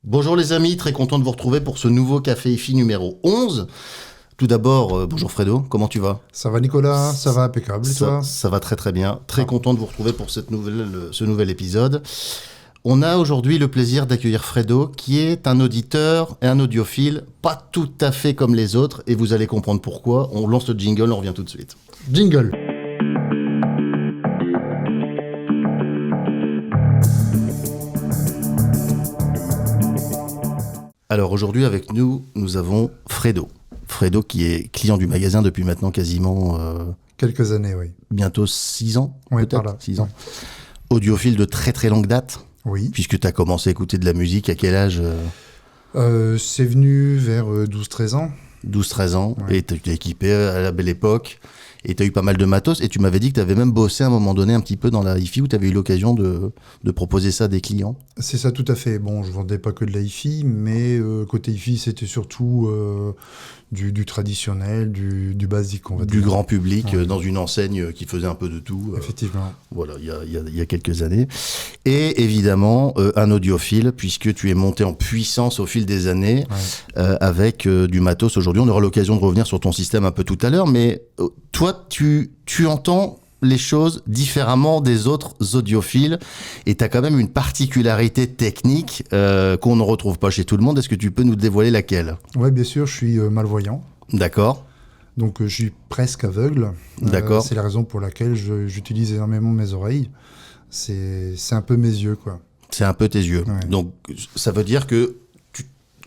Bonjour les amis, très content de vous retrouver pour ce nouveau Café IFI numéro 11. Tout d'abord, bonjour Fredo, comment tu vas ? Ça va Nicolas, ça va impeccable et toi ? Ça va très très bien, très content de vous retrouver pour ce nouvel épisode. On a aujourd'hui le plaisir d'accueillir Fredo, qui est un auditeur et un audiophile, pas tout à fait comme les autres, et vous allez comprendre pourquoi. On lance le jingle, on revient tout de suite. Jingle. Alors aujourd'hui avec nous, nous avons Fredo. Fredo qui est client du magasin depuis maintenant quasiment... Quelques années, oui. Bientôt 6 ans, Oui, peut-être par là. 6 ans. Audiophile de très très longue date. Oui. Puisque tu as commencé à écouter de la musique à quel âge ? C'est venu vers 12-13 ans. 12-13 ans, Ouais. et tu t'es équipé à la belle époque, et tu as eu pas mal de matos, et tu m'avais dit que tu avais même bossé à un moment donné un petit peu dans la hi-fi, où tu avais eu l'occasion de proposer ça à des clients. C'est ça tout à fait. Bon, je vendais pas que de la hi-fi, mais côté hi-fi, c'était surtout du traditionnel, du basique, on va dire. Du grand public, Ouais. dans une enseigne qui faisait un peu de tout. Effectivement. Voilà, il y a quelques années. Et évidemment, un audiophile, puisque tu es monté en puissance au fil des années, Ouais. avec du matos aujourd'hui. On aura l'occasion de revenir sur ton système un peu tout à l'heure, mais toi, tu entends les choses différemment des autres audiophiles, et tu as quand même une particularité technique qu'on ne retrouve pas chez tout le monde. Est-ce que tu peux nous dévoiler laquelle ? Ouais, bien sûr, je suis malvoyant. D'accord. Donc, je suis presque aveugle. D'accord. C'est la raison pour laquelle j'utilise énormément mes oreilles. C'est un peu mes yeux, quoi. C'est un peu tes yeux. Ouais. Donc, ça veut dire que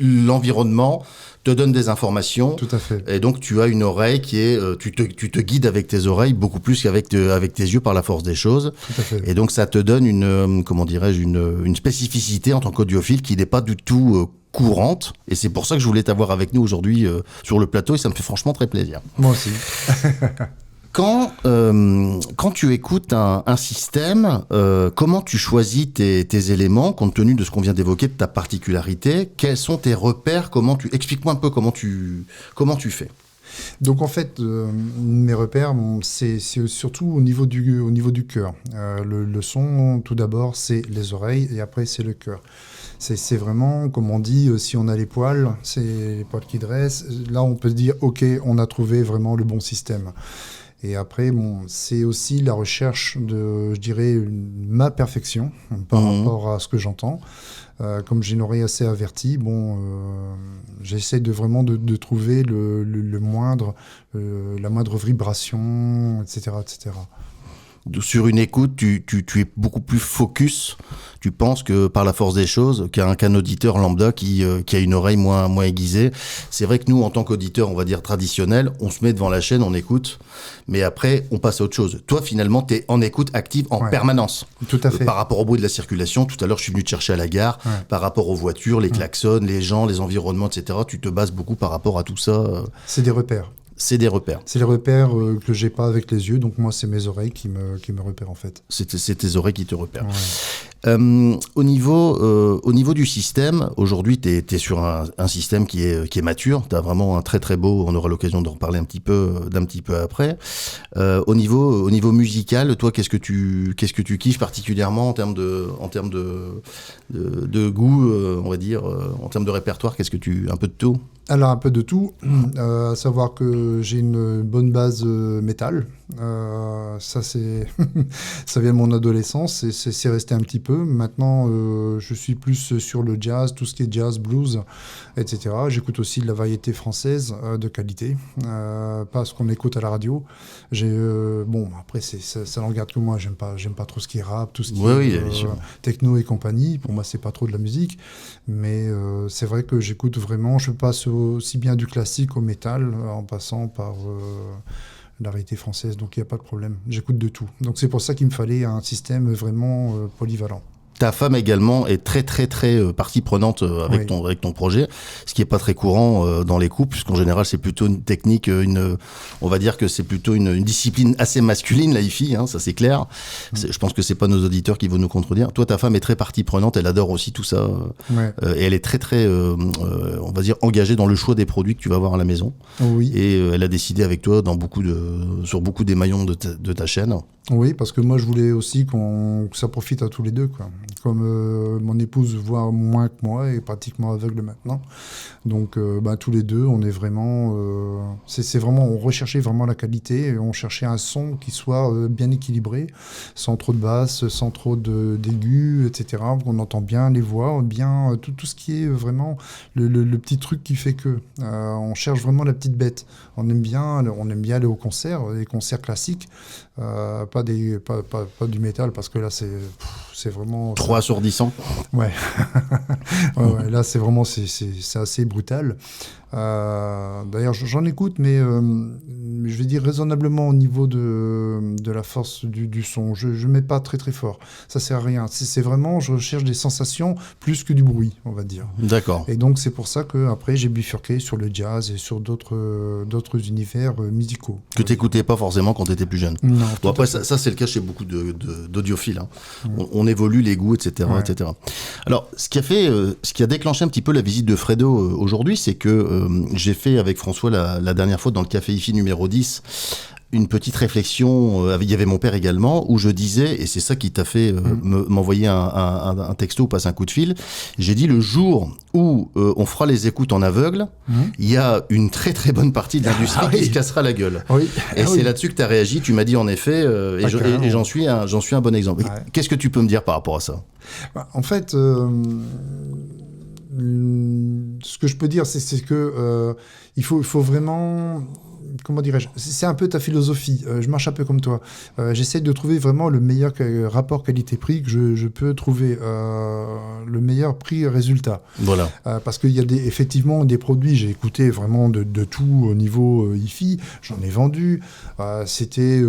l'environnement te donne des informations. Tout à fait. Et donc, tu as une oreille qui est... tu te guides avec tes oreilles beaucoup plus qu'avec avec tes yeux par la force des choses. Tout à fait. Et donc, ça te donne une spécificité en tant qu'audiophile qui n'est pas du tout courante. Et c'est pour ça que je voulais t'avoir avec nous aujourd'hui sur le plateau. Et ça me fait franchement très plaisir. Moi aussi. Quand tu écoutes un système, comment tu choisis tes éléments, compte tenu de ce qu'on vient d'évoquer, de ta particularité ? Quels sont tes repères ? Explique-moi un peu comment tu fais. Donc en fait, mes repères, c'est surtout au niveau du cœur. Le son, tout d'abord, c'est les oreilles et après, c'est le cœur. C'est vraiment, comme on dit, si on a les poils, c'est les poils qui dressent. Là, on peut se dire, OK, on a trouvé vraiment le bon système. Et après, c'est aussi la recherche de, je dirais, ma perfection par rapport à ce que j'entends. Comme j'ai une oreille assez avertie, j'essaie vraiment de trouver la moindre vibration, etc., etc. Sur une écoute, tu es beaucoup plus focus. Tu penses que par la force des choses, qu'un auditeur lambda qui a une oreille moins aiguisée. C'est vrai que nous, en tant qu'auditeurs, on va dire traditionnels, on se met devant la chaîne, on écoute, mais après, on passe à autre chose. Toi, finalement, tu es en écoute active en permanence. Tout à fait. Par rapport au bruit de la circulation, tout à l'heure, je suis venu te chercher à la gare, par rapport aux voitures, les klaxons, les gens, les environnements, etc. Tu te bases beaucoup par rapport à tout ça. C'est des repères. C'est des repères. C'est les repères que j'ai pas avec les yeux, donc moi, c'est mes oreilles qui me repèrent, en fait. C'est tes oreilles qui te repèrent. Ouais. Au niveau du système, aujourd'hui, tu es sur un système qui est mature. Tu as vraiment un très très beau, on aura l'occasion d'en reparler d'un petit peu après. Au niveau musical, toi, qu'est-ce que tu kiffes particulièrement en termes de goût, on va dire, en termes de répertoire, un peu de tout? Alors, un peu de tout, à savoir que j'ai une bonne base métal. Ça, ça vient de mon adolescence et c'est resté un petit peu. Maintenant, je suis plus sur le jazz, tout ce qui est jazz, blues, etc. J'écoute aussi de la variété française de qualité, pas ce qu'on écoute à la radio. Après, ça n'en regarde que moi. J'aime pas trop ce qui est rap, tout ce qui est techno et compagnie. Pour moi, c'est pas trop de la musique. Mais c'est vrai que j'écoute vraiment, je passe aussi bien du classique au métal, en passant par la variété française, donc il n'y a pas de problème. J'écoute de tout. Donc c'est pour ça qu'il me fallait un système vraiment polyvalent. Ta femme également est très très très partie prenante avec ton projet, ce qui est pas très courant dans les couples, puisqu'en général c'est plutôt une technique, on va dire que c'est plutôt une discipline assez masculine, la hi-fi, ça c'est clair. Je pense que c'est pas nos auditeurs qui vont nous contredire. Toi, ta femme est très partie prenante, elle adore aussi tout ça, et elle est très très, on va dire, engagée dans le choix des produits que tu vas avoir à la maison. Oui. Et elle a décidé avec toi sur beaucoup des maillons de ta chaîne. Oui, parce que moi, je voulais aussi que ça profite à tous les deux, quoi. Comme mon épouse voit moins que moi, est pratiquement aveugle maintenant. Donc, tous les deux, on est vraiment... c'est vraiment... On recherchait vraiment la qualité, et on cherchait un son qui soit bien équilibré, sans trop de basses, sans trop d'aigus, etc. On entend bien les voix, bien tout ce qui est vraiment le petit truc qui fait que... on cherche vraiment la petite bête. On aime bien aller au concert, les concerts classiques, pas du métal, parce que là, c'est vraiment... Trop assourdissant. Ouais. Ouais, là, c'est vraiment... C'est assez brutal. D'ailleurs, j'en écoute, mais je vais dire raisonnablement au niveau de la force du son. Je ne mets pas très très fort. Ça sert à rien. C'est vraiment... Je recherche des sensations plus que du bruit, on va dire. D'accord. Et donc, c'est pour ça qu'après, j'ai bifurqué sur le jazz et sur d'autres univers musicaux. Que tu n'écoutais pas forcément quand tu étais plus jeune. Non. Bon, après, ça c'est le cas chez beaucoup d'audiophiles. Hein. On évolue les goûts, etc., Ouais. etc. Alors, ce qui a déclenché un petit peu la visite de Fredo aujourd'hui, c'est que j'ai fait avec François la dernière fois dans le Café IFI numéro 10 une petite réflexion, il y avait mon père également, où je disais, et c'est ça qui t'a fait m'envoyer un texto ou passer un coup de fil, j'ai dit le jour où on fera les écoutes en aveugle, il y a une très très bonne partie de l'industrie qui se cassera la gueule. Oui. Et c'est là-dessus que tu as réagi, tu m'as dit en effet, et j'en suis un bon exemple. Ouais. Qu'est-ce que tu peux me dire par rapport à ça ? En fait, ce que je peux dire, c'est que il faut vraiment... Comment dirais-je ? C'est un peu ta philosophie. Je marche un peu comme toi. J'essaie de trouver vraiment le meilleur rapport qualité-prix que je peux trouver, le meilleur prix-résultat. Voilà. Parce qu'il y a effectivement des produits, j'ai écouté vraiment de tout au niveau hi-fi, j'en ai vendu. C'était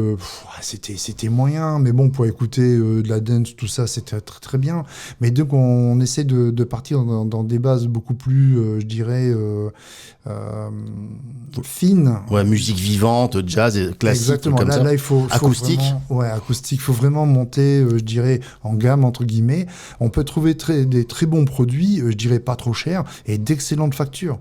moyen, mais bon, pour écouter de la dance, tout ça, c'était très, très bien. Mais donc, on essaie de partir dans des bases beaucoup plus, je dirais... fine. Ouais, musique vivante, jazz, classique, exactement. comme ça. Là, il faut acoustique. Acoustique. Il faut vraiment monter, je dirais, en gamme, entre guillemets. On peut trouver des très bons produits, je dirais pas trop chers, et d'excellentes factures.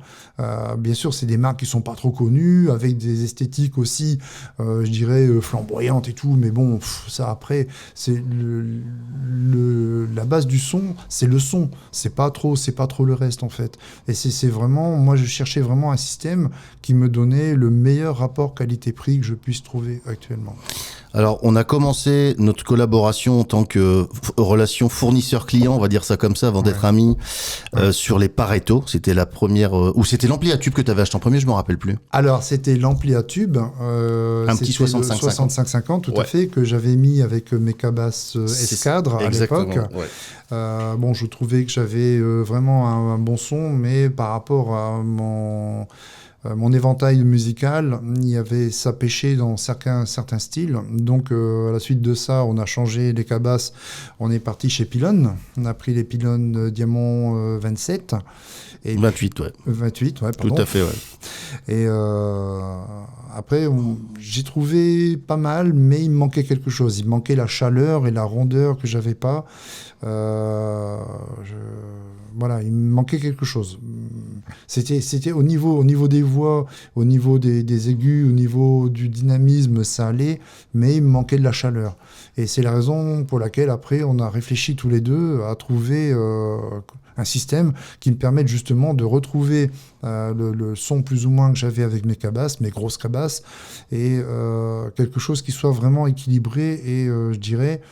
Bien sûr, c'est des marques qui sont pas trop connues, avec des esthétiques aussi, je dirais, flamboyantes et tout. Mais bon, ça, après, c'est la base du son, c'est le son. C'est pas trop le reste, en fait. Et c'est vraiment... Moi, je cherchais vraiment un système qui me donnait le meilleur rapport qualité-prix que je puisse trouver actuellement. Alors, on a commencé notre collaboration en tant que relation fournisseur-client, on va dire ça comme ça, avant d'être amis, sur les Pareto. C'était la première... ou c'était l'ampli à tube que tu avais acheté en premier, je me rappelle plus. Alors, c'était l'ampli à tube. Un petit 65-50, tout à fait, que j'avais mis avec mes cabasses escadres à l'époque. Ouais. Bon, je trouvais que j'avais vraiment un bon son, mais par rapport à mon éventail musical, ça pêchait dans certains styles. Donc, à la suite de ça, on a changé les cabasses. On est parti chez Pylon. On a pris les Pylon Diamant 27. Et 28, ouais. 28, ouais, pardon. Tout à fait, ouais. Et après, j'ai trouvé pas mal, mais il me manquait quelque chose. Il me manquait la chaleur et la rondeur que j'avais pas. Voilà, il me manquait quelque chose. C'était au niveau des voix, au niveau des aigus, au niveau du dynamisme, ça allait, mais il me manquait de la chaleur. Et c'est la raison pour laquelle, après, on a réfléchi tous les deux à trouver un système qui me permette justement de retrouver le son plus ou moins que j'avais avec mes cabasses, mes grosses cabasses, et quelque chose qui soit vraiment équilibré et, je dirais,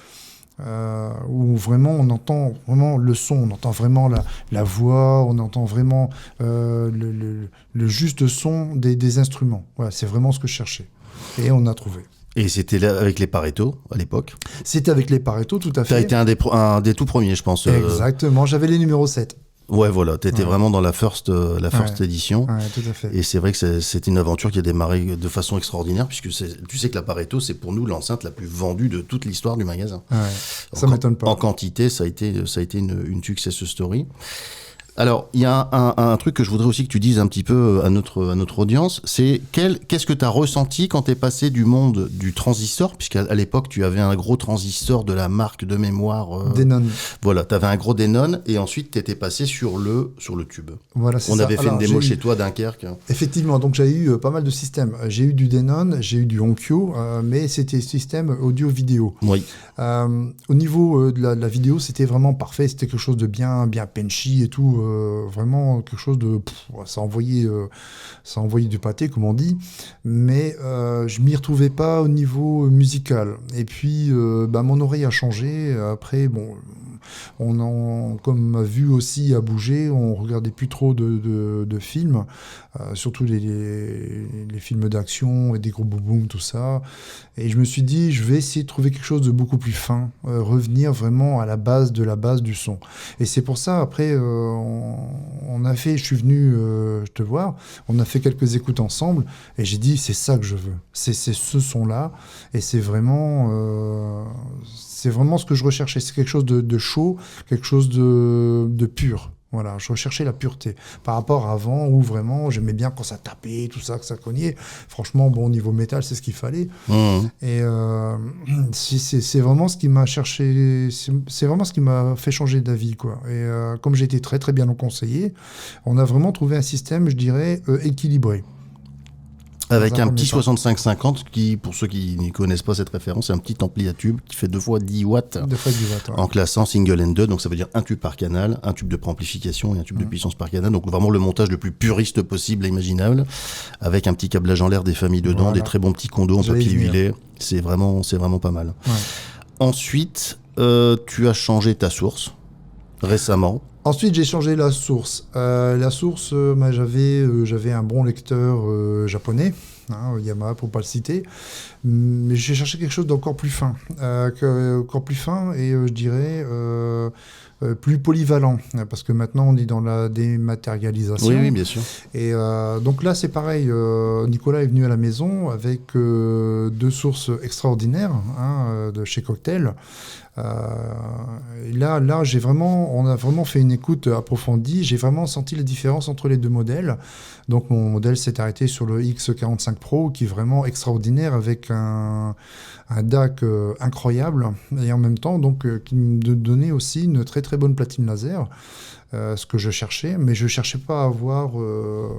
où vraiment on entend vraiment le son, on entend vraiment la voix, on entend vraiment le juste son des instruments. Voilà, c'est vraiment ce que je cherchais. Et on a trouvé. Et c'était là avec les Pareto, à l'époque. C'était avec les Pareto, tout à fait. Tu as été un des tout premiers, je pense. Exactement, j'avais les numéros 7. Ouais, voilà, tu étais vraiment dans la first édition. Ouais, tout à fait. Et c'est vrai que c'était une aventure qui a démarré de façon extraordinaire, puisque tu sais que la Pareto, c'est pour nous l'enceinte la plus vendue de toute l'histoire du magasin. Ouais, ça m'étonne pas. En quantité, ça a été une success story. Alors, il y a un truc que je voudrais aussi que tu dises un petit peu à notre audience, c'est qu'est-ce que tu as ressenti quand tu es passé du monde du transistor, puisqu'à l'époque, tu avais un gros transistor de la marque de mémoire... Denon. Voilà, tu avais un gros Denon, et ensuite, tu étais passé sur le tube. Voilà, c'est On ça. avait fait une démo chez toi, Dunkerque. Effectivement, donc j'ai eu pas mal de systèmes. J'ai eu du Denon, j'ai eu du Onkyo, mais c'était système audio-vidéo. Oui. Au niveau de la vidéo, c'était vraiment parfait. C'était quelque chose de bien punchy et tout. Vraiment quelque chose de... ça envoyait du pâté, comme on dit. Mais je m'y retrouvais pas au niveau musical. Et puis, mon oreille a changé. Après, bon... comme ma vue aussi a bougé, on regardait plus trop de films, surtout les films d'action et des gros boum-boum, tout ça. Et je me suis dit, je vais essayer de trouver quelque chose de beaucoup plus fin, revenir vraiment à la base du son. Et c'est pour ça, après, je suis venu te voir, on a fait quelques écoutes ensemble, et j'ai dit, c'est ça que je veux. C'est ce son-là, et c'est vraiment ce que je recherchais. C'est quelque chose de chaud, quelque chose de pur. Voilà, je recherchais la pureté. Par rapport à avant, où vraiment, j'aimais bien quand ça tapait, tout ça, que ça cognait. Franchement, bon, au niveau métal, c'est ce qu'il fallait. Et c'est vraiment ce qui m'a cherché, c'est vraiment ce qui m'a fait changer d'avis, quoi. Et comme j'ai été très, très bien conseillé, on a vraiment trouvé un système, je dirais, équilibré. Avec un petit 6550 qui, pour ceux qui ne connaissent pas cette référence, c'est un petit ampli à tube qui fait 2 fois 10 watts, en classant single and 2, donc ça veut dire un tube par canal, un tube de préamplification et un tube de puissance par canal, donc vraiment le montage le plus puriste possible et imaginable, avec un petit câblage en l'air des familles dedans, des très bons petits condos en papier huilé, c'est vraiment pas mal. Ouais. Ensuite, tu as changé ta source récemment. Ensuite, j'ai changé la source. J'avais un bon lecteur japonais, Yamaha pour pas le citer, mais j'ai cherché quelque chose d'encore plus fin, et je dirais plus polyvalent, parce que maintenant on est dans la dématérialisation. Oui, bien sûr. Et donc là, c'est pareil. Nicolas est venu à la maison avec 2 sources extraordinaires de chez Cocktail. Là, on a vraiment fait une écoute approfondie. J'ai vraiment senti la différence entre les 2 modèles. Donc mon modèle s'est arrêté sur le X45 Pro, qui est vraiment extraordinaire, avec un DAC incroyable, et en même temps qui me donnait aussi une très très bonne platine laser. Ce que je cherchais, mais je cherchais pas à avoir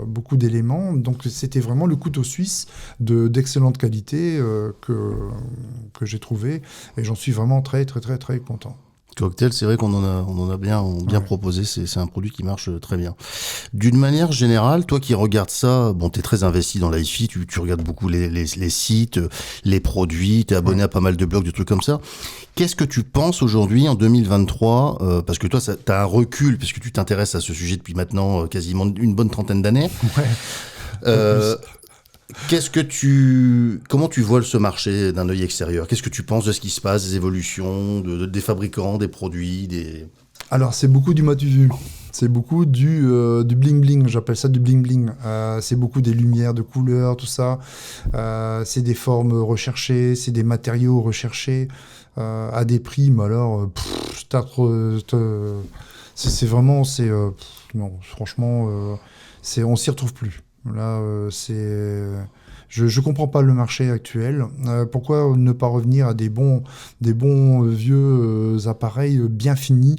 beaucoup d'éléments, donc c'était vraiment le couteau suisse d'excellente qualité que j'ai trouvé, et j'en suis vraiment très très très très content. Cocktail, c'est vrai qu'on en a bien proposé, c'est un produit qui marche très bien. D'une manière générale, toi qui regardes ça, bon, t'es très investi dans l'hi-fi, tu regardes beaucoup les sites, les produits, t'es abonné à pas mal de blogs, de trucs comme ça. Qu'est-ce que tu penses aujourd'hui, en 2023, parce que toi, t'as un recul, puisque tu t'intéresses à ce sujet depuis maintenant quasiment une bonne trentaine d'années. Ouais. Comment tu vois ce marché d'un œil extérieur? Qu'est-ce que tu penses de ce qui se passe, des évolutions, des fabricants, des produits, Alors, c'est beaucoup du matu vu. C'est beaucoup du bling-bling, j'appelle ça du bling-bling. C'est beaucoup des lumières, de couleurs, tout ça. C'est des formes recherchées, c'est des matériaux recherchés, à des prix, mais alors, c'est vraiment... non, franchement, on s'y retrouve plus. Là, je comprends pas le marché actuel. Pourquoi ne pas revenir à des bons vieux appareils bien finis,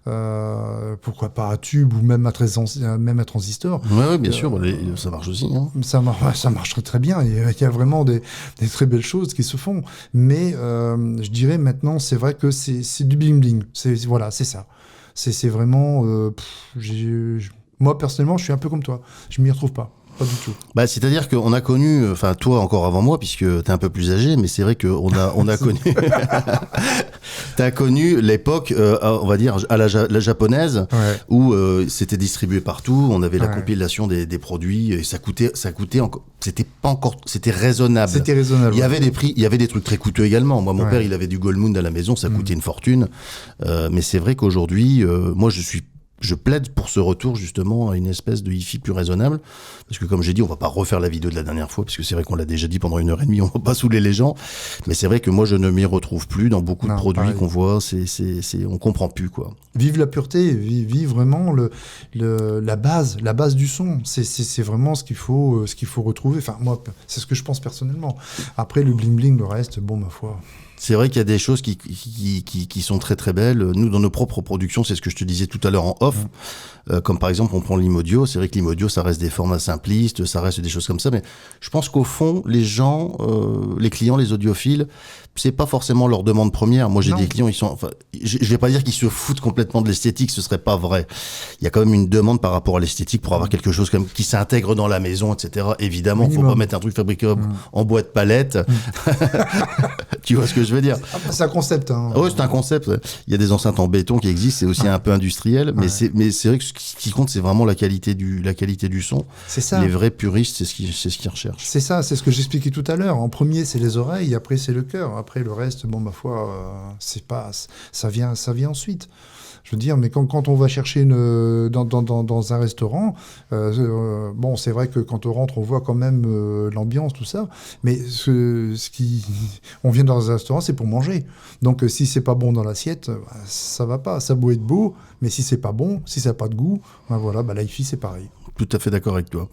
pourquoi pas à tube ou même à transistor. Oui, bien sûr, ça marche aussi. Ça marche très très bien. Il y a vraiment des très belles choses qui se font. Mais je dirais maintenant, c'est vrai que c'est du bling-bling. Voilà, c'est ça. C'est vraiment... moi, personnellement, je suis un peu comme toi. Je m'y retrouve pas. Pas du tout. C'est-à-dire qu'on a connu, enfin toi encore avant moi, puisque t'es un peu plus âgé, mais c'est vrai qu'on a connu, t'as connu l'époque, on va dire à la japonaise, où c'était distribué partout, on avait la compilation des produits, et ça coûtait encore, c'était raisonnable. C'était raisonnable. Il y avait des prix, il y avait des trucs très coûteux également. Moi, mon père, il avait du Goldmund à la maison, ça coûtait une fortune, mais c'est vrai qu'aujourd'hui, moi je suis je plaide pour ce retour justement à une espèce de hi-fi plus raisonnable, parce que comme j'ai dit, on va pas refaire la vidéo de la dernière fois, parce que c'est vrai qu'on l'a déjà dit pendant 1h30, on va pas saouler les gens, mais c'est vrai que moi je ne m'y retrouve plus dans beaucoup de produits qu'on voit, on comprend plus quoi. Vive la pureté, vive vraiment la base du son, c'est vraiment ce qu'il faut retrouver. Enfin moi, c'est ce que je pense personnellement. Après le bling bling, le reste, bon ma foi. C'est vrai qu'il y a des choses qui sont très très belles. Nous, dans nos propres productions, c'est ce que je te disais tout à l'heure en off, comme par exemple on prend l'Imaudio. C'est vrai que l'Imaudio, ça reste des formats simplistes, ça reste des choses comme ça, mais je pense qu'au fond, les gens, les clients, les audiophiles, c'est pas forcément leur demande première. Moi, j'ai des clients, je vais pas dire qu'ils se foutent complètement de l'esthétique, ce serait pas vrai. Il y a quand même une demande par rapport à l'esthétique pour avoir quelque chose qui s'intègre dans la maison, etc. Évidemment, minimum. Faut pas mettre un truc fabriqué en bois de palette. Tu vois ce que je veux dire? C'est un concept. Hein. Oui, c'est un concept. Il y a des enceintes en béton qui existent, c'est aussi un peu industriel, mais c'est vrai que ce qui compte, c'est vraiment la qualité du son. C'est ça. Les vrais puristes, c'est ce qu'ils recherchent. C'est ça, c'est ce que j'expliquais tout à l'heure. En premier, c'est les oreilles, après c'est le cœur. Après le reste, bon, ma foi, c'est pas, ça vient ensuite. Je veux dire, mais quand on va chercher dans un restaurant, bon, c'est vrai que quand on rentre, on voit quand même l'ambiance, tout ça. Mais on vient dans un restaurant, c'est pour manger. Donc, si c'est pas bon dans l'assiette, ça va pas. Ça a beau être beau, mais si c'est pas bon, si ça n'a pas de goût, ben voilà, l'hi-fi, c'est pareil. Tout à fait d'accord avec toi.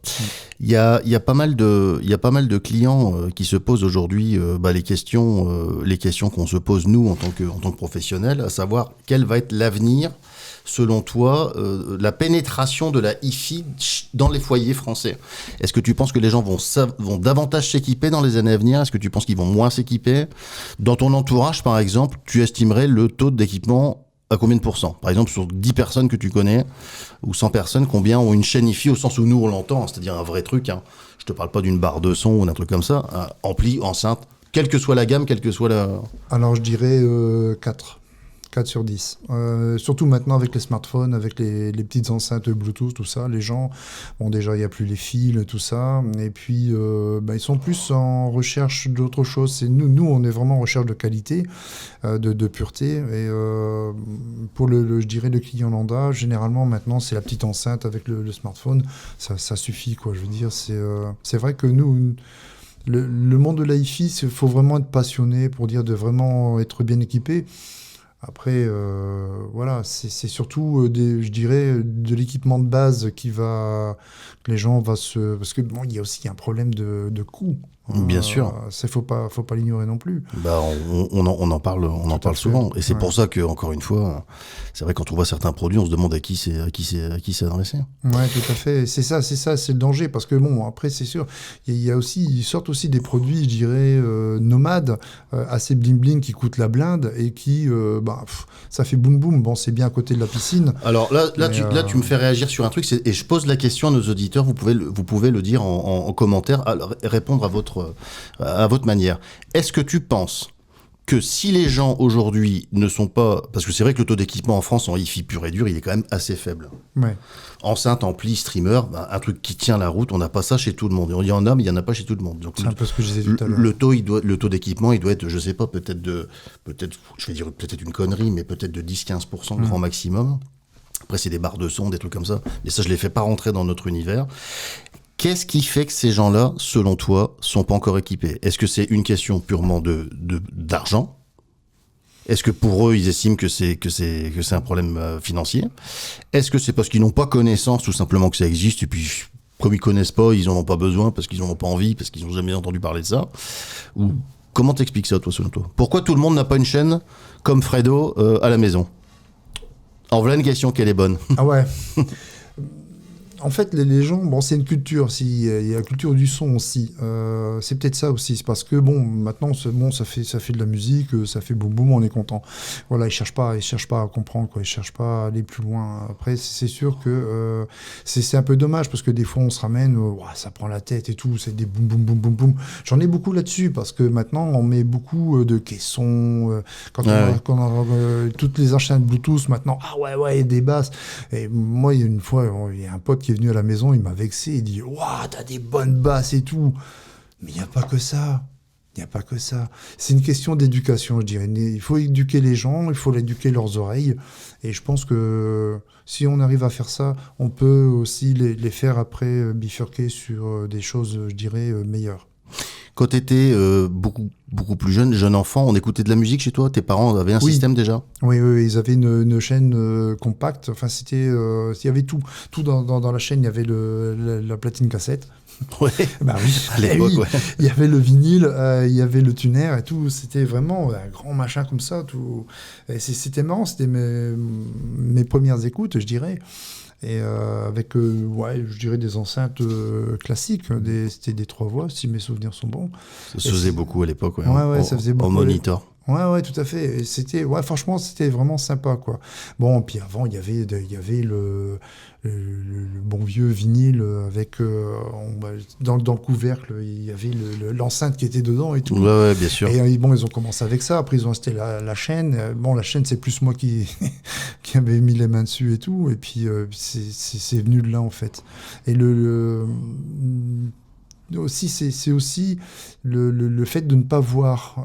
Il y a pas mal de clients qui se posent aujourd'hui les questions qu'on se pose nous en tant que professionnels, à savoir quel va être l'avenir selon toi la pénétration de la hi-fi dans les foyers français. Est-ce que tu penses que les gens vont davantage s'équiper dans les années à venir? Est-ce que tu penses qu'ils vont moins s'équiper? Dans ton entourage, par exemple, tu estimerais le taux d'équipement à combien de pourcents? Par exemple, sur 10 personnes que tu connais, ou 100 personnes, combien ont une chaîne hi-fi au sens où nous on l'entend, c'est-à-dire un vrai truc, hein. Je te parle pas d'une barre de son ou d'un truc comme ça, ampli, enceinte, quelle que soit la gamme, quelle que soit la... Alors je dirais 4 sur 10. Surtout maintenant avec les smartphones, avec les petites enceintes Bluetooth, tout ça, les gens, bon déjà il n'y a plus les fils, tout ça, et puis ils sont plus en recherche d'autre chose. C'est nous on est vraiment en recherche de qualité, de pureté, et pour je dirais le client lambda, généralement maintenant c'est la petite enceinte avec le smartphone, ça suffit quoi. Je veux dire, c'est vrai que nous... Le monde de l'hi-fi, il faut vraiment être passionné pour dire de vraiment être bien équipé. Après, voilà, c'est surtout, je dirais, de l'équipement de base que les gens vont se... Parce que bon, il y a aussi un problème de coût. Bien sûr. Ça, faut pas l'ignorer non plus. On en parle souvent. Et c'est pour ça que, encore une fois, c'est vrai, quand on voit certains produits, on se demande à qui c'est adressé. Ouais, tout à fait. C'est ça, c'est le danger. Parce que bon, après, c'est sûr, ils sortent aussi des produits, je dirais, nomades, assez bling-bling, qui coûtent la blinde et qui, ça fait boum-boum. Bon, c'est bien à côté de la piscine. Alors là, tu me fais réagir sur un truc, et je pose la question à nos auditeurs, vous pouvez le dire en commentaire, répondre à votre manière. Est-ce que tu penses que si les gens aujourd'hui ne sont pas... Parce que c'est vrai que le taux d'équipement en France en hi-fi pur et dur, il est quand même assez faible. Ouais. Enceinte, ampli, streamer, un truc qui tient la route, on n'a pas ça chez tout le monde. Il y en a, mais il n'y en a pas chez tout le monde. Donc, c'est un peu ce que je disais tout à l'heure. Le taux d'équipement, il doit être, je sais pas, peut-être, je vais dire peut-être une connerie, mais peut-être de 10-15% grand maximum. Après, c'est des barres de son, des trucs comme ça. Mais ça, je les fais pas rentrer dans notre univers. Qu'est-ce qui fait que ces gens-là, selon toi, sont pas encore équipés? Est-ce que c'est une question purement d'argent? Est-ce que pour eux, ils estiment que c'est un problème financier? Est-ce que c'est parce qu'ils n'ont pas connaissance, tout simplement, que ça existe, et puis comme ils connaissent pas, ils en ont pas besoin, parce qu'ils en ont pas envie, parce qu'ils n'ont jamais entendu parler de ça? Ou comment t'expliques ça, toi, selon toi? Pourquoi tout le monde n'a pas une chaîne comme Fredo à la maison? En voilà une question qu'elle est bonne. Ah ouais. En fait, les gens, bon, c'est une culture. Il y a la culture du son aussi. C'est peut-être ça aussi. C'est parce que bon, maintenant, ça fait de la musique, ça fait boum boum, on est content. Voilà, ils cherchent pas à comprendre, quoi. Ils cherchent pas à aller plus loin. Après, c'est sûr que c'est un peu dommage parce que des fois, on se ramène, ça prend la tête et tout. C'est des boum boum boum boum boum. J'en ai beaucoup là-dessus parce que maintenant, on met beaucoup de caissons. Quand on a toutes les enchaînes Bluetooth, maintenant, et des basses. Et moi, une fois, il y a un pote qui est venu à la maison, il m'a vexé, il dit « Waouh, t'as des bonnes basses et tout !» Mais il n'y a pas que ça. Il n'y a pas que ça. C'est une question d'éducation, je dirais. Il faut éduquer les gens, il faut éduquer leurs oreilles. Et je pense que si on arrive à faire ça, on peut aussi les faire après bifurquer sur des choses, je dirais, meilleures. Quand tu étais beaucoup plus jeune enfant, on écoutait de la musique chez toi? Tes parents avaient un système déjà? Oui, ils avaient une chaîne compacte. Enfin, il y avait tout. Tout dans la chaîne, il y avait la platine cassette. Ouais, bah oui, à l'époque, oui. Ouais. Il y avait le vinyle, il y avait le tuner et tout. C'était vraiment un grand machin comme ça. Tout. Et c'était marrant, c'était mes premières écoutes, je dirais. Et avec, je dirais des enceintes classiques. C'était des 3 voix, si mes souvenirs sont bons. Ça se faisait beaucoup à l'époque, ça faisait beaucoup. En moniteur. Ouais, tout à fait. Et franchement, c'était vraiment sympa, quoi. Bon, puis avant, il y avait le bon vieux vinyle avec dans le couvercle, il y avait l'enceinte qui était dedans et tout. Ouais, bien sûr. Et bon, ils ont commencé avec ça. Après, ils ont acheté la chaîne. Bon, la chaîne, c'est plus moi qui avait mis les mains dessus et tout. Et puis, c'est venu de là, en fait. Et aussi, c'est aussi le fait de ne pas voir.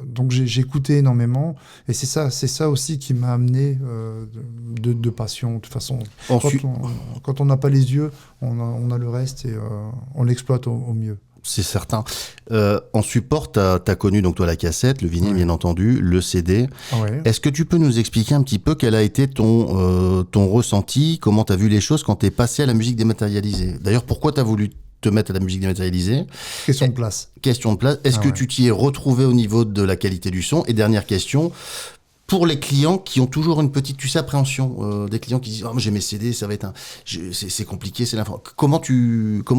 Donc j'écoutais énormément, et c'est ça aussi qui m'a amené de passion. De toute façon, quand on n'a pas les yeux, on a le reste, et on l'exploite au mieux. C'est certain. En support, tu as connu donc toi la cassette, le vinyle bien entendu, le CD. Ouais. Est-ce que tu peux nous expliquer un petit peu quel a été ton ressenti, comment tu as vu les choses quand tu es passé à la musique dématérialisée? D'ailleurs, pourquoi tu as voulu te mettre à la musique dématérialisée? Question de place. Est-ce que tu t'y es retrouvé au niveau de la qualité du son? Et dernière question, pour les clients qui ont toujours une petite, appréhension, des clients qui disent « Oh, j'ai mes CD, ça va être c'est compliqué, c'est l'informatique. » Comment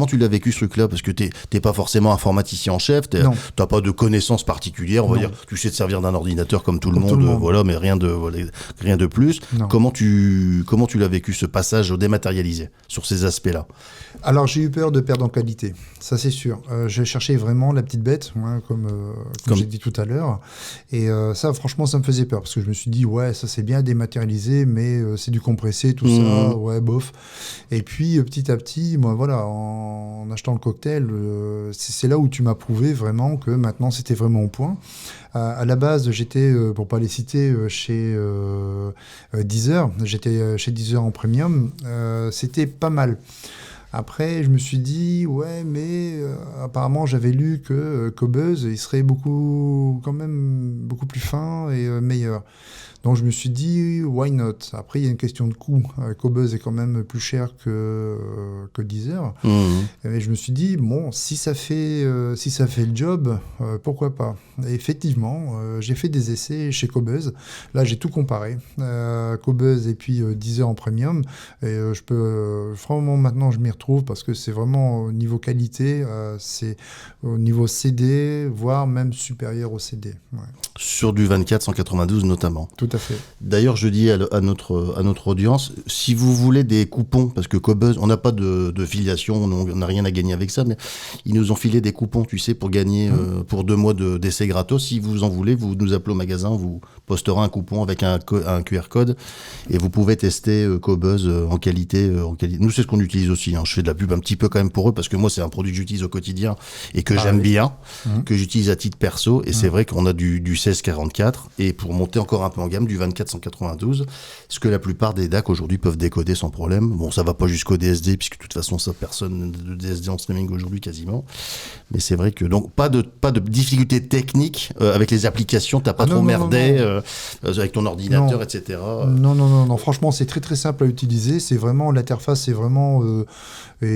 tu l'as vécu ce truc-là? Parce que t'es pas forcément informaticien en chef, t'as pas de connaissances particulières, on va dire. Tu sais te servir d'un ordinateur comme tout le monde, voilà, mais rien de plus. Non. Comment tu l'as vécu, ce passage au dématérialisé, sur ces aspects-là? Alors, j'ai eu peur de perdre en qualité, ça c'est sûr. J'ai cherché vraiment la petite bête, comme j'ai dit tout à l'heure. Et ça, franchement, ça me faisait peur, parce que je me suis dit, ça c'est bien dématérialisé, mais c'est du compressé, tout ça, bof. Et puis, petit à petit, moi, voilà, en achetant le cocktail, c'est là où tu m'as prouvé vraiment que maintenant, c'était vraiment au point. À la base, j'étais, pour pas les citer, chez Deezer. J'étais chez Deezer en premium. C'était pas mal. Après, je me suis dit, mais apparemment, j'avais lu que Qobuz, il serait quand même beaucoup plus fin et meilleur. Donc, je me suis dit, why not? Après, il y a une question de coût. Qobuz est quand même plus cher que Deezer. Et je me suis dit, bon, si ça fait le job, pourquoi pas? Et effectivement, j'ai fait des essais chez Qobuz. Là, j'ai tout comparé. Qobuz et puis Deezer en premium. Et je peux, vraiment, maintenant, je m'y retrouve parce que c'est vraiment au niveau qualité, c'est au niveau CD, voire même supérieur au CD. Ouais. Sur du 24-192 notamment. Tout à fait. D'ailleurs, je dis à notre audience, si vous voulez des coupons, parce que Qobuz, on n'a pas de filiation, on n'a rien à gagner avec ça, mais ils nous ont filé des coupons, tu sais, pour gagner pour 2 mois d'essai gratos. Si vous en voulez, vous nous appelez au magasin, on vous postera un coupon avec un QR code et vous pouvez tester Qobuz en qualité. Nous, c'est ce qu'on utilise aussi. Je fais de la pub un petit peu quand même pour eux, parce que moi, c'est un produit que j'utilise au quotidien et que j'aime bien, que j'utilise à titre perso. Et c'est vrai qu'on a du 1644 et pour monter encore un peu en gamme, du 24-192, ce que la plupart des DAC aujourd'hui peuvent décoder sans problème. Bon, ça va pas jusqu'au DSD, puisque de toute façon, ça, personne de DSD en streaming aujourd'hui quasiment. Mais c'est vrai que, donc, pas de difficultés techniques avec les applications, t'as pas trop merdé avec ton ordinateur, etc. Non, franchement, c'est très très simple à utiliser. C'est vraiment, l'interface est vraiment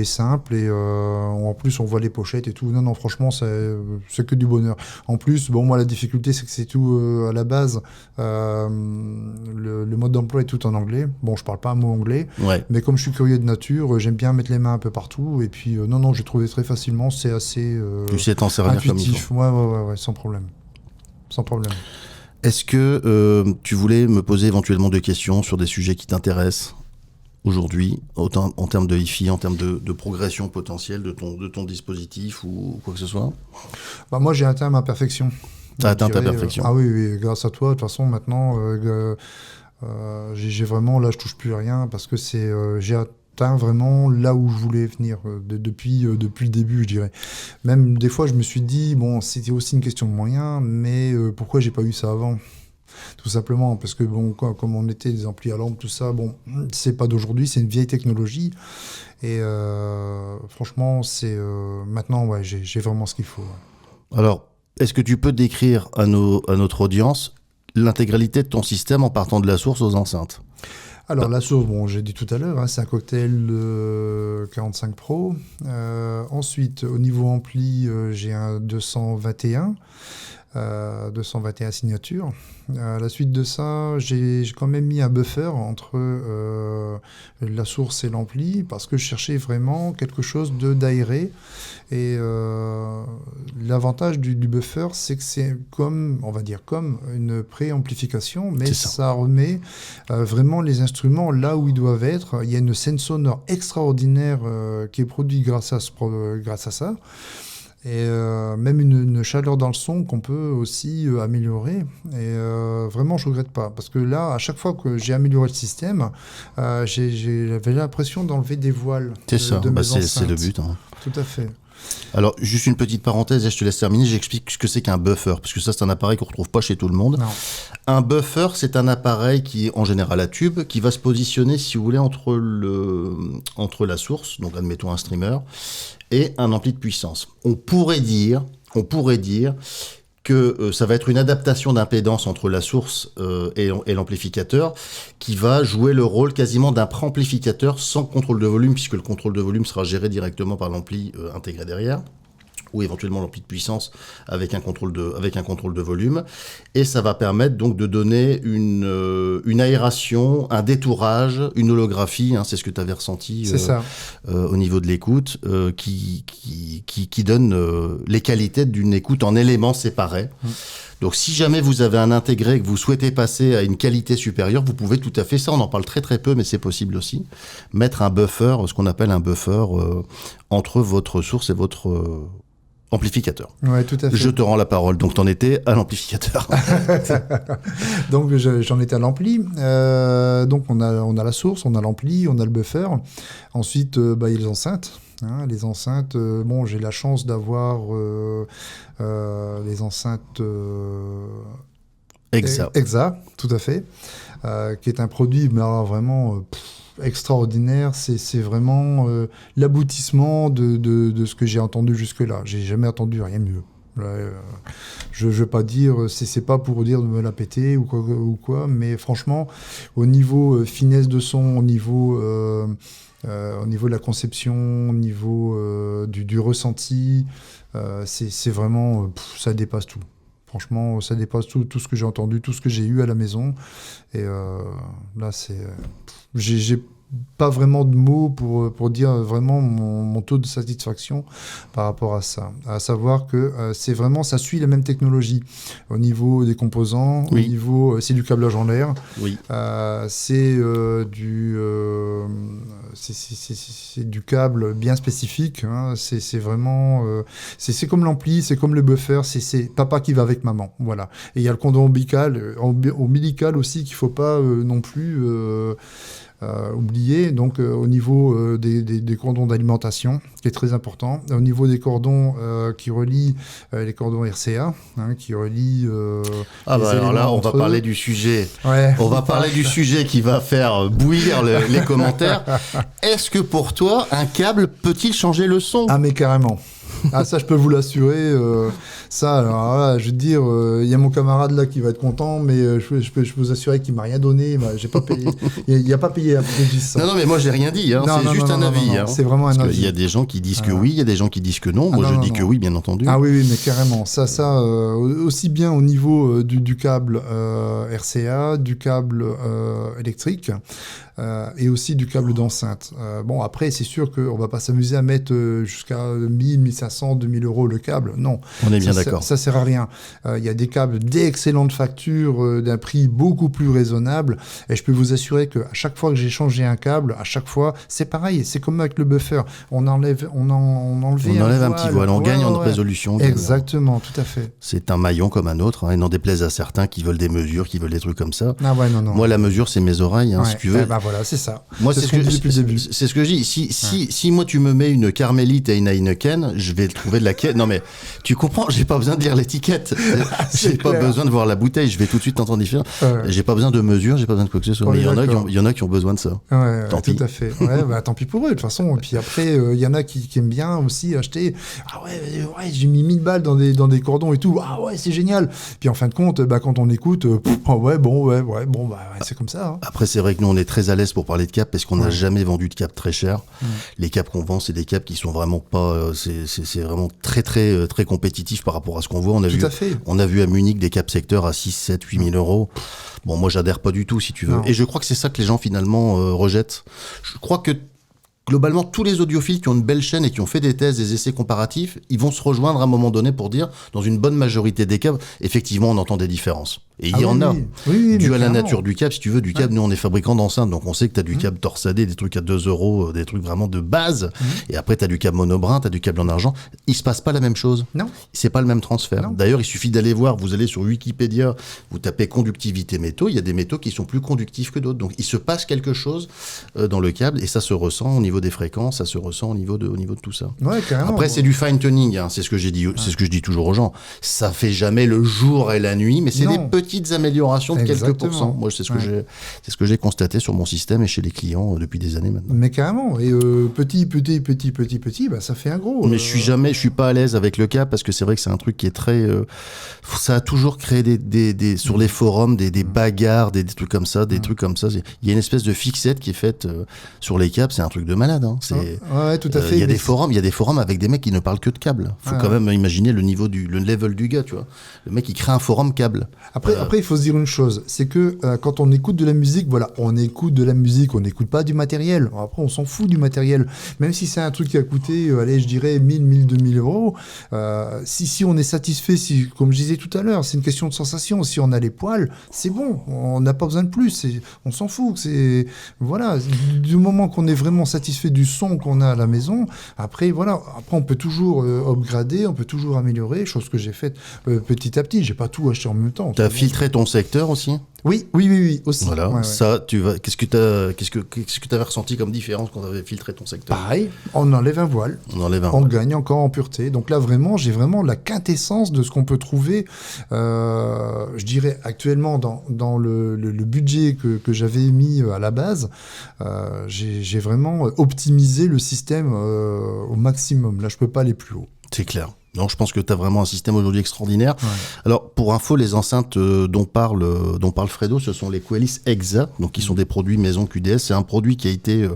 simple et en plus, on voit les pochettes et tout. Non, franchement, c'est que du bonheur. En plus, bon, moi, la difficulté, c'est que c'est tout à la base. Le mode d'emploi est tout en anglais. Bon, je parle pas un mot anglais, mais comme je suis curieux de nature, j'aime bien mettre les mains un peu partout. Et puis, j'ai trouvé très facilement. C'est assez tu sais t'en servir intuitif. Comme il faut. Ouais, sans problème. Sans problème. Est-ce que tu voulais me poser éventuellement 2 questions sur des sujets qui t'intéressent aujourd'hui, autant en termes de hi-fi, en termes de progression potentielle de ton dispositif ou quoi que ce soit? Moi, j'ai atteint ma perfection. T'as atteint ta perfection. Oui, grâce à toi. De toute façon, maintenant, j'ai vraiment, là, je touche plus à rien parce que j'atteins vraiment là où je voulais venir depuis le début, je dirais. Même des fois, je me suis dit, bon, c'était aussi une question de moyens, mais pourquoi j'ai pas eu ça avant ? Tout simplement, parce que bon, comme on était des amplis à lampe, tout ça, bon, c'est pas d'aujourd'hui, c'est une vieille technologie. Et franchement, c'est maintenant, ouais, j'ai vraiment ce qu'il faut. Ouais. Alors, est-ce que tu peux décrire à notre audience l'intégralité de ton système en partant de la source aux enceintes ? Alors la source, bon, j'ai dit tout à l'heure, hein, c'est un cocktail 45 Pro. Ensuite, au niveau ampli, j'ai un 221 signatures. À la suite de ça, j'ai quand même mis un buffer entre la source et l'ampli parce que je cherchais vraiment quelque chose d'aéré. Et l'avantage du buffer, c'est que c'est comme, on va dire, comme une préamplification, mais ça remet vraiment les instruments là où ils doivent être. Il y a une scène sonore extraordinaire qui est produite grâce à ça. Et même une chaleur dans le son qu'on peut aussi améliorer. Et vraiment, je ne regrette pas. Parce que là, à chaque fois que j'ai amélioré le système, j'avais l'impression d'enlever des voiles. C'est ça, c'est le but. Hein. Tout à fait. Alors, juste une petite parenthèse, et je te laisse terminer, j'explique ce que c'est qu'un buffer, parce que ça, c'est un appareil qu'on ne retrouve pas chez tout le monde. Non. Un buffer, c'est un appareil qui est en général à tube, qui va se positionner, si vous voulez, entre la source, donc admettons un streamer, et un ampli de puissance. On pourrait dire que ça va être une adaptation d'impédance entre la source et l'amplificateur qui va jouer le rôle quasiment d'un préamplificateur sans contrôle de volume, puisque le contrôle de volume sera géré directement par l'ampli intégré derrière, ou éventuellement l'ampli de puissance avec un contrôle de volume. Et ça va permettre donc de donner une aération, un détourage, une holographie, hein, c'est ce que tu avais ressenti au niveau de l'écoute, qui donne les qualités d'une écoute en éléments séparés. Donc si jamais vous avez un intégré et que vous souhaitez passer à une qualité supérieure, vous pouvez tout à fait, ça on en parle très très peu, mais c'est possible aussi, mettre un buffer, ce qu'on appelle un buffer, entre votre source et votre amplificateur. Ouais, tout à fait. Je te rends la parole. Donc, t'en étais à l'amplificateur. Donc, j'en étais à l'ampli. Donc, on a la source, on a l'ampli, on a le buffer. Ensuite, il y a les enceintes. Hein, les enceintes, bon, j'ai la chance d'avoir les enceintes EXA, tout à fait, qui est un produit, mais alors vraiment extraordinaire. C'est vraiment l'aboutissement de ce que j'ai entendu jusque-là. J'ai jamais entendu rien mieux. Je veux pas dire, c'est pas pour dire de me la péter ou quoi, mais franchement, au niveau finesse de son, au niveau de la conception, au niveau du ressenti, c'est vraiment, ça dépasse tout. Franchement, ça dépasse tout ce que j'ai entendu, tout ce que j'ai eu à la maison. Et là, j'ai pas vraiment de mots pour dire vraiment mon taux de satisfaction par rapport à ça. À savoir que c'est vraiment, ça suit la même technologie au niveau des composants, au niveau, c'est du câblage en l'air, c'est du câble bien spécifique, hein, c'est vraiment, c'est comme l'ampli, c'est comme le buffer, c'est papa qui va avec maman, voilà. Et il y a le cordon ombilical aussi qu'il faut pas non plus oublié, donc au niveau des cordons d'alimentation, qui est très important, au niveau des cordons qui relient les cordons RCA, hein, qui relient alors là, on va parler du sujet. Ouais, on va parler du sujet qui va faire bouillir les commentaires. Est-ce que pour toi, un câble peut-il changer le son ? Ah mais carrément. Ah ça je peux vous l'assurer, ça alors là, je veux dire, il y a mon camarade là qui va être content, mais je peux vous assurer qu'il m'a rien donné, j'ai pas payé, il a pas payé un préjudice. Ça. Non mais moi j'ai rien dit, hein, c'est juste un avis. Non, c'est vraiment un avis. Il y a des gens qui disent que oui, il y a des gens qui disent que non, moi je dis que oui bien entendu. Ah oui mais carrément, ça aussi bien au niveau du câble RCA, du câble électrique, et aussi du câble d'enceinte. Bon après c'est sûr qu'on va pas s'amuser à mettre jusqu'à 1000, 1500 1500, 2000 euros le câble. Non. On est bien d'accord. Ça sert à rien. Il y a des câbles d'excellente facture, d'un prix beaucoup plus raisonnable. Et je peux vous assurer qu'à chaque fois que j'ai changé un câble, à chaque fois, c'est pareil. C'est comme avec le buffer. On enlève un petit voile. On gagne en résolution. Exactement, tout à fait. C'est un maillon comme un autre. Et n'en déplaise à certains qui veulent des mesures, qui veulent des trucs comme ça. Ah ouais, non. Moi, la mesure, c'est mes oreilles, si tu veux. Voilà, c'est ça. Moi, c'est ce que je dis depuis le début. C'est ce que je dis. Si moi, tu me mets une Carmélite et une Heineken, je vais trouver de la quête. Non, mais tu comprends, j'ai pas besoin de lire l'étiquette. J'ai pas besoin de voir la bouteille. Je vais tout de suite t'entendre différent. J'ai pas besoin de mesure, j'ai pas besoin de quoi que ce soit. Mais il y en a qui ont besoin de ça. Tant pis. Tout à fait. Tant pis pour eux, de toute façon. Et puis après, il y en a qui aiment bien aussi acheter. Ah ouais, j'ai mis 1000 balles dans des cordons et tout. Ah ouais, c'est génial. Puis en fin de compte, quand on écoute, c'est comme ça. Hein. Après, c'est vrai que nous, on est très à l'aise pour parler de câbles parce qu'on n'a jamais vendu de câbles très chers. Les câbles qu'on vend, c'est des câbles qui sont vraiment pas. C'est vraiment très, très, très compétitif par rapport à ce qu'on voit. On a vu à Munich des câbles secteurs à 6, 7, 8 000 euros. Bon, moi, j'adhère pas du tout, si tu veux. Non. Et je crois que c'est ça que les gens, finalement, rejettent. Je crois que globalement, tous les audiophiles qui ont une belle chaîne et qui ont fait des thèses, des essais comparatifs, ils vont se rejoindre à un moment donné pour dire, dans une bonne majorité des câbles, effectivement, on entend des différences. Et il y en a. Dû à la nature du câble, si tu veux, du câble, nous, on est fabricant d'enceintes, donc on sait que tu as du câble torsadé, des trucs à 2 euros, des trucs vraiment de base. Et après, tu as du câble monobrin, tu as du câble en argent. Il se passe pas la même chose. Non. C'est pas le même transfert. D'ailleurs, il suffit d'aller voir, vous allez sur Wikipédia, vous tapez conductivité métaux, il y a des métaux qui sont plus conductifs que d'autres. Donc, il se passe quelque chose dans le câble et ça se ressent au niveau des fréquences, ça se ressent au niveau de tout ça. Ouais, carrément. Après, c'est du fine-tuning, c'est ce que j'ai dit, c'est ce que je dis toujours aux gens. Ça fait jamais le jour et la nuit, mais c'est des petites améliorations de quelques pourcents. Moi, c'est ce que j'ai constaté sur mon système et chez les clients depuis des années maintenant. Mais carrément. Et petit, ça fait un gros. Mais je suis pas à l'aise avec le câble parce que c'est vrai que c'est un truc qui est très. Ça a toujours créé sur les forums des bagarres, des trucs comme ça, trucs comme ça. Il y a une espèce de fixette qui est faite sur les câbles. C'est un truc de malade. Ouais, tout à fait. Il y a des forums avec des mecs qui ne parlent que de câbles. Faut quand même imaginer le level du gars, tu vois. Le mec, il crée un forum câble. Après, il faut se dire une chose, c'est que quand on écoute de la musique, on écoute de la musique, on n'écoute pas du matériel. Après, on s'en fout du matériel. Même si c'est un truc qui a coûté, je dirais 1000, 2000 euros, si on est satisfait, comme je disais tout à l'heure, c'est une question de sensation. Si on a les poils, c'est bon. On n'a pas besoin de plus. On s'en fout. Voilà. Du moment qu'on est vraiment satisfait du son qu'on a à la maison, après, on peut toujours upgrader, on peut toujours améliorer, chose que j'ai faite petit à petit. J'ai pas tout acheté en même temps. Tu as filtré ton secteur aussi ? Oui, aussi. Voilà, ça, qu'est-ce que tu avais ressenti comme différence quand tu avais filtré ton secteur ? Pareil, on enlève un voile. On gagne encore en pureté. Donc là, j'ai vraiment la quintessence de ce qu'on peut trouver, je dirais, actuellement dans le budget que j'avais mis à la base. J'ai vraiment optimisé le système au maximum. Là, je peux pas aller plus haut. C'est clair. Non, je pense que tu as vraiment un système aujourd'hui extraordinaire. Ouais. Alors, pour info, les enceintes dont parle Fredo, ce sont les Quelis Exa, donc qui sont des produits maison QDS. C'est un produit qui a été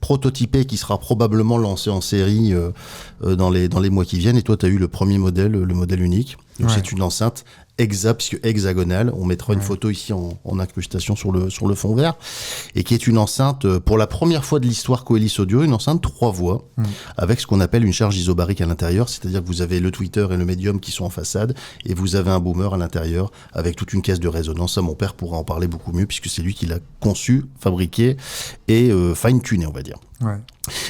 prototypé, qui sera probablement lancé en série dans les mois qui viennent. Et toi, tu as eu le premier modèle, le modèle unique. Donc, c'est une enceinte Exa, puisque hexagonale. On mettra une photo ici en incrustation sur le fond vert. Et qui est une enceinte, pour la première fois de l'histoire Quelis Audio, une enceinte 3 voix, avec ce qu'on appelle une charge isobarique à l'intérieur. C'est-à-dire que vous avez le tweeter et le médium qui sont en façade, et vous avez un boomer à l'intérieur, avec toute une caisse de résonance. Ça, mon père pourra en parler beaucoup mieux, puisque c'est lui qui l'a conçu, fabriqué et fine-tuné, on va dire. Ouais.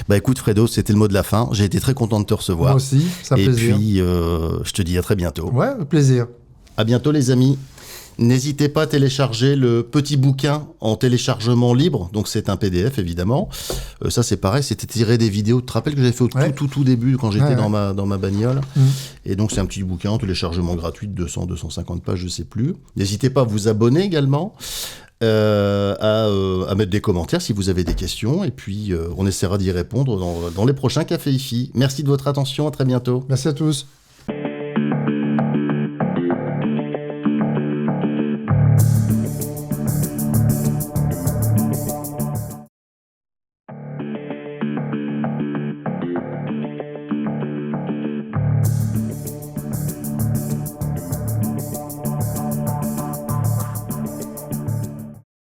Bah écoute Fredo, c'était le mot de la fin. J'ai été très content de te recevoir. Moi aussi, ça fait plaisir. Et puis, je te dis à très bientôt. Ouais, plaisir. À bientôt les amis. N'hésitez pas à télécharger le petit bouquin en téléchargement libre. Donc c'est un PDF évidemment. Ça c'est pareil, c'était tiré des vidéos. Tu te rappelles que j'avais fait au tout début quand j'étais dans ma bagnole. Et donc c'est un petit bouquin en téléchargement gratuit de 200-250 pages, je sais plus. N'hésitez pas à vous abonner également. À mettre des commentaires si vous avez des questions. Et puis on essaiera d'y répondre dans les prochains Café IFI. Merci de votre attention, à très bientôt. Merci à tous.